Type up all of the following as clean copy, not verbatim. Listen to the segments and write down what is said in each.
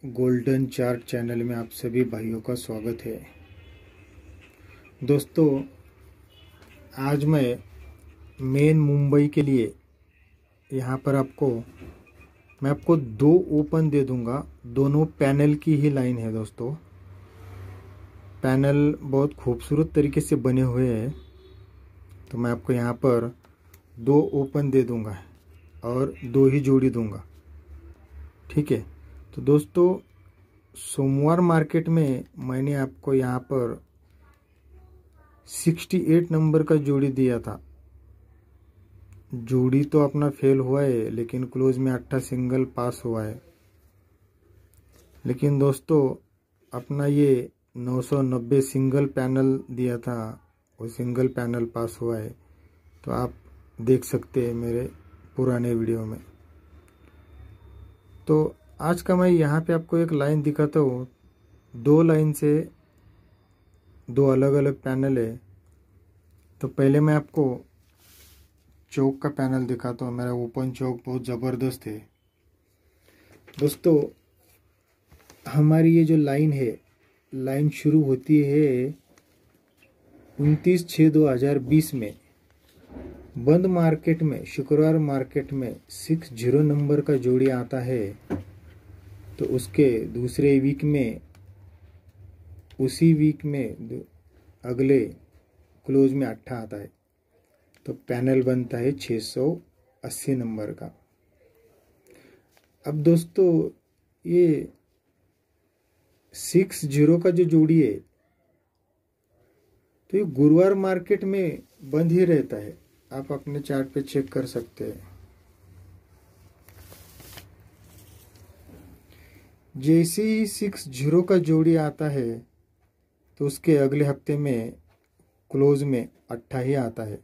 Golden chart channel में आप सभी भाइयों का स्वागत है। दोस्तों, आज मैं मेन मुंबई के लिए यहाँ पर मैं आपको दो ओपन दे दूँगा। दोनों पैनल की ही लाइन है दोस्तों। पैनल बहुत खूबसूरत तरीके से बने हुए हैं, तो मैं आपको यहाँ पर दो ओपन दे दूँगा और दो ही जोड़ी दूँगा, ठीक है। तो दोस्तों, सोमवार मार्केट में मैंने आपको यहाँ पर 68 नंबर का जोड़ी दिया था। जोड़ी तो अपना फेल हुआ है, लेकिन क्लोज में 8 सिंगल पास हुआ है। लेकिन दोस्तों, अपना ये 990 सिंगल पैनल दिया था, वो सिंगल पैनल पास हुआ है। तो आप देख सकते हैं मेरे पुराने वीडियो में। तो आज का मैं यहाँ पे आपको एक लाइन दिखाता हूँ। दो लाइन से दो अलग अलग पैनल है। तो पहले मैं आपको चौक का पैनल दिखाता हूँ। मेरा ओपन चौक बहुत ज़बरदस्त है दोस्तों। हमारी ये जो लाइन है, लाइन शुरू होती है 29/6/2020 में। बंद मार्केट में, शुक्रवार मार्केट में 60 नंबर का जोड़ी आता है। तो उसके दूसरे वीक में, उसी वीक में अगले क्लोज में 8 आता है। तो पैनल बनता है 680 नंबर का। अब दोस्तों, ये 60 का जो जोड़ी है, तो ये गुरुवार मार्केट में बंद ही रहता है। आप अपने चार्ट पे चेक कर सकते हैं। जैसे ही 60 का जोड़ी आता है, तो उसके अगले हफ्ते में क्लोज में 8 ही आता है।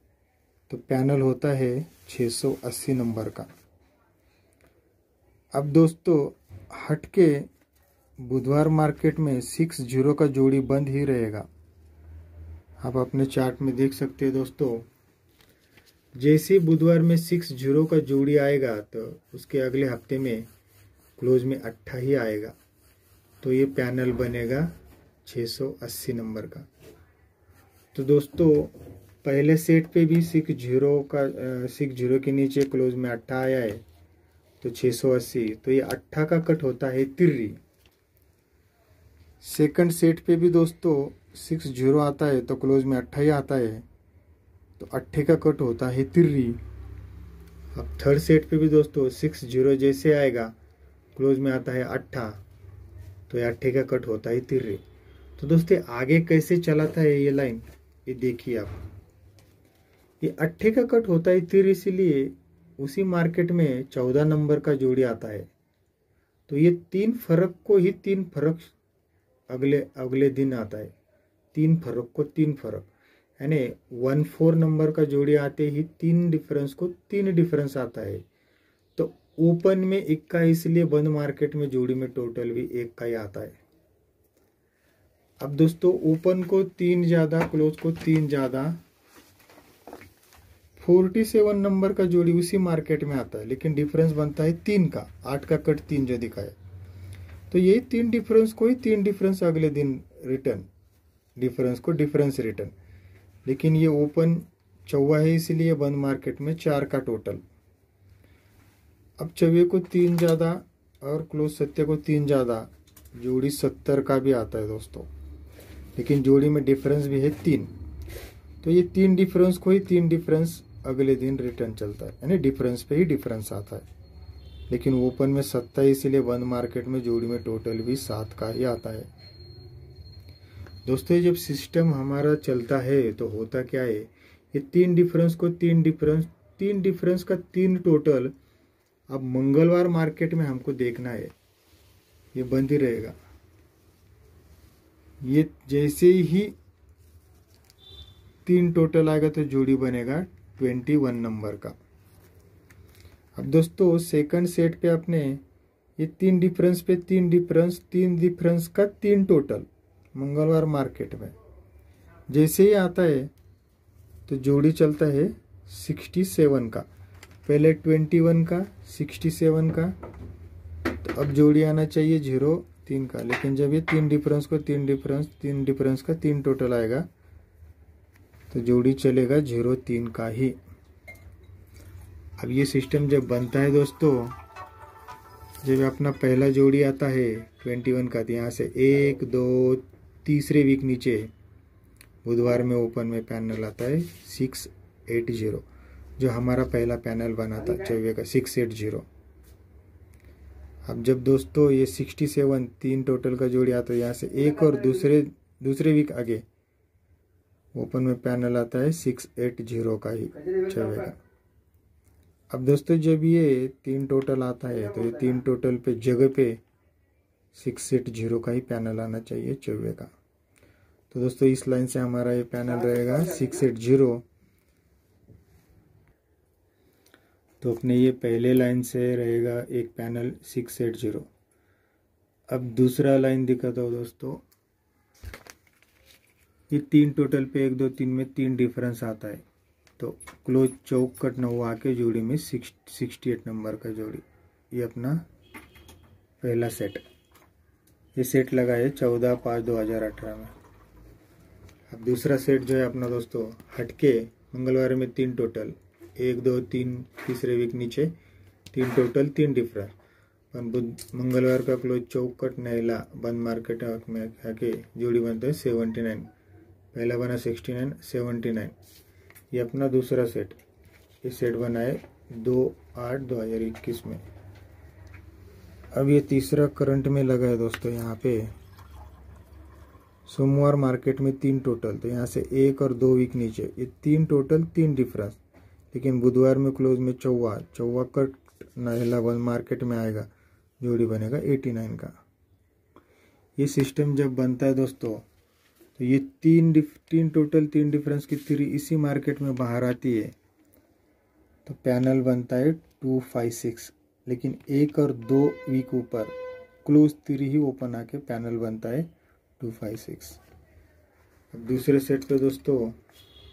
तो पैनल होता है 680 नंबर का। अब दोस्तों, हटके बुधवार मार्केट में 60 का जोड़ी बंद ही रहेगा। आप अपने चार्ट में देख सकते हैं दोस्तों। जैसे बुधवार में 60 का जोड़ी आएगा, तो उसके अगले हफ्ते में क्लोज में 8 ही आएगा। तो ये पैनल बनेगा 680 नंबर का। तो दोस्तों, पहले सेट पे भी 60 के नीचे क्लोज में 8 आया है, तो 680। तो ये 8 का कट होता है तिर्री। सेकंड सेट पे भी दोस्तों 60 आता है, तो क्लोज में 8 ही आता है। तो 8 का कट होता है तिर्री। अब थर्ड सेट पे भी दोस्तों 60 जैसे आएगा, क्लोज में आता है 8। तो ये 8 का कट होता है तिर्री। तो दोस्तों, आगे कैसे चलाता है ये लाइन, ये देखिए आप। ये 8 का कट होता है तिर्री, इसीलिए उसी मार्केट में 14 नंबर का जोड़ी आता है। तो ये 3 फर्क अगले दिन आता है। 3 फर्क यानी 14 नंबर का जोड़ी आते ही 3 डिफरेंस आता है। तो ओपन में 1 का, इसलिए बंद मार्केट में जोड़ी में टोटल भी 1 का ही आता है। अब दोस्तों, ओपन को 3 ज्यादा, क्लोज को 3 ज्यादा, 47 नंबर का जोड़ी उसी मार्केट में आता है, लेकिन डिफरेंस बनता है 3 का। 8 का कट 3 जो दिखाया, तो ये 3 डिफरेंस अगले दिन रिटर्न, डिफरेंस रिटर्न। लेकिन ये ओपन 14 है, इसलिए बंद मार्केट में 4 का टोटल। अब 24 को 3 ज्यादा और क्लोज 7 को 3 ज्यादा, जोड़ी 70 का भी आता है दोस्तों। लेकिन जोड़ी में डिफरेंस भी है 3। तो ये 3 डिफरेंस अगले दिन रिटर्न चलता है, यानी डिफरेंस पे ही डिफरेंस आता है। लेकिन ओपन में 7 है, इसीलिए बंद मार्केट में जोड़ी में टोटल भी 7 का ही आता है। दोस्तों, जब सिस्टम हमारा चलता है तो होता क्या है, ये 3 डिफरेंस का 3 टोटल। अब मंगलवार मार्केट में हमको देखना है, ये बंद ही रहेगा। ये जैसे ही 3 टोटल आएगा, तो जोड़ी बनेगा 21 नंबर का। अब दोस्तों, सेकंड सेट पे अपने ये 3 डिफरेंस का 3 टोटल मंगलवार मार्केट में जैसे ही आता है, तो जोड़ी चलता है 67 का। पहले 21 का, 67 का, तो अब जोड़ी आना चाहिए 0 3 का, लेकिन जब ये तीन डिफरेंस का 3 टोटल आएगा तो जोड़ी चलेगा 0 3 का ही। अब ये सिस्टम जब बनता है दोस्तों, जब अपना पहला जोड़ी आता है 21 का, तो यहाँ से 1 2 तीसरे वीक नीचे बुधवार में ओपन में पैनल आता है 680, जो हमारा पहला पैनल बना था 24 का 680। अब जब दोस्तों ये 67 3 टोटल का जोड़ी आता है, यहाँ से एक और दूसरे वीक आगे ओपन में पैनल आता है 680 का ही 24 का। अब दोस्तों जब ये 3 टोटल आता है तो ये 3 टोटल पे जगह पे 680 का ही पैनल आना चाहिए 24 का। तो दोस्तों इस लाइन से हमारा ये पैनल रहेगा 680। तो अपने ये पहले लाइन से रहेगा एक पैनल 680। अब दूसरा लाइन दिखाता हूँ दोस्तों। ये 3 टोटल पे 1 2 3 में 3 डिफरेंस आता है, तो क्लोज चौकट 9 आके जोड़ी में 68 नंबर का जोड़ी, ये अपना पहला सेट। ये सेट लगा है 14/5/2018 में। अब दूसरा सेट जो है अपना दोस्तों हटके मंगलवार में 3 टोटल 1 2 3 तीसरे वीक नीचे 3 टोटल 3 डिफरेंस, पर मंगलवार का क्लोज चौकट नैला बंद मार्केट में आके जोड़ी बनता है 79, पहला बना 69 79। ये अपना दूसरा सेट, ये सेट बना है 2/8/2021 में। अब ये तीसरा करंट में लगा है दोस्तों। यहाँ पे सोमवार मार्केट में 3 टोटल, तो यहाँ से 1 और 2 वीक नीचे ये 3 टोटल 3 डिफरेंस, लेकिन बुधवार में क्लोज में चौवा कट नहला बंद मार्केट में आएगा, जोड़ी बनेगा 89 का। ये सिस्टम जब बनता है दोस्तों, तो ये 3 टोटल 3 डिफरेंस की 3 इसी मार्केट में बाहर आती है, तो पैनल बनता है 256, लेकिन 1 और 2 वीक ऊपर क्लोज 3 ही ओपन आके पैनल बनता है 256। अब दूसरे सेट पे दोस्तों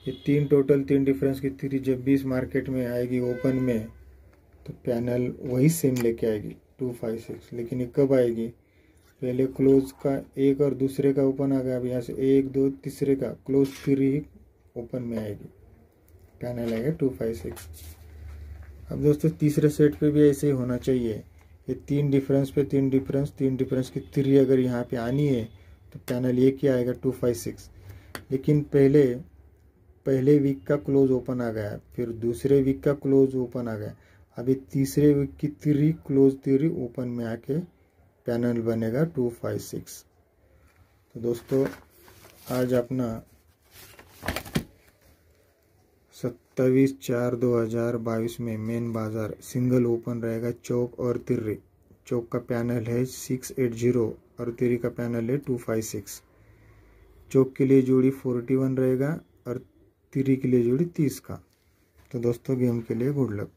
ये 3 टोटल 3 डिफरेंस की 3 जब भी इस मार्केट में आएगी ओपन में, तो पैनल वही सेम लेके आएगी 256, लेकिन ये कब आएगी, पहले क्लोज का 1 और दूसरे का ओपन आ गया, अब यहाँ से 1 2 तीसरे का क्लोज 3 ही ओपन में आएगी, पैनल आएगा 256। अब दोस्तों तीसरे सेट पे भी ऐसे ही होना चाहिए। ये 3 डिफरेंस पे 3 डिफरेंस की 3 अगर यहाँ पे आनी है तो पैनल ये क्या आएगा 256, लेकिन पहले वीक का क्लोज ओपन आ गया, फिर दूसरे वीक का क्लोज ओपन आ गया, अभी तीसरे वीक की 3 क्लोज 3 ओपन में आके पैनल बनेगा 256। तो दोस्तों आज अपना 27/4/2022 में मेन बाजार सिंगल ओपन रहेगा चौक और तिर्री। चौक का पैनल है 680 और तिर्री का पैनल है 256। चौक के लिए जोड़ी 41 रहेगा और तिर्री के लिए जोड़ी 30 का। तो दोस्तों गेम के लिए गुड लक।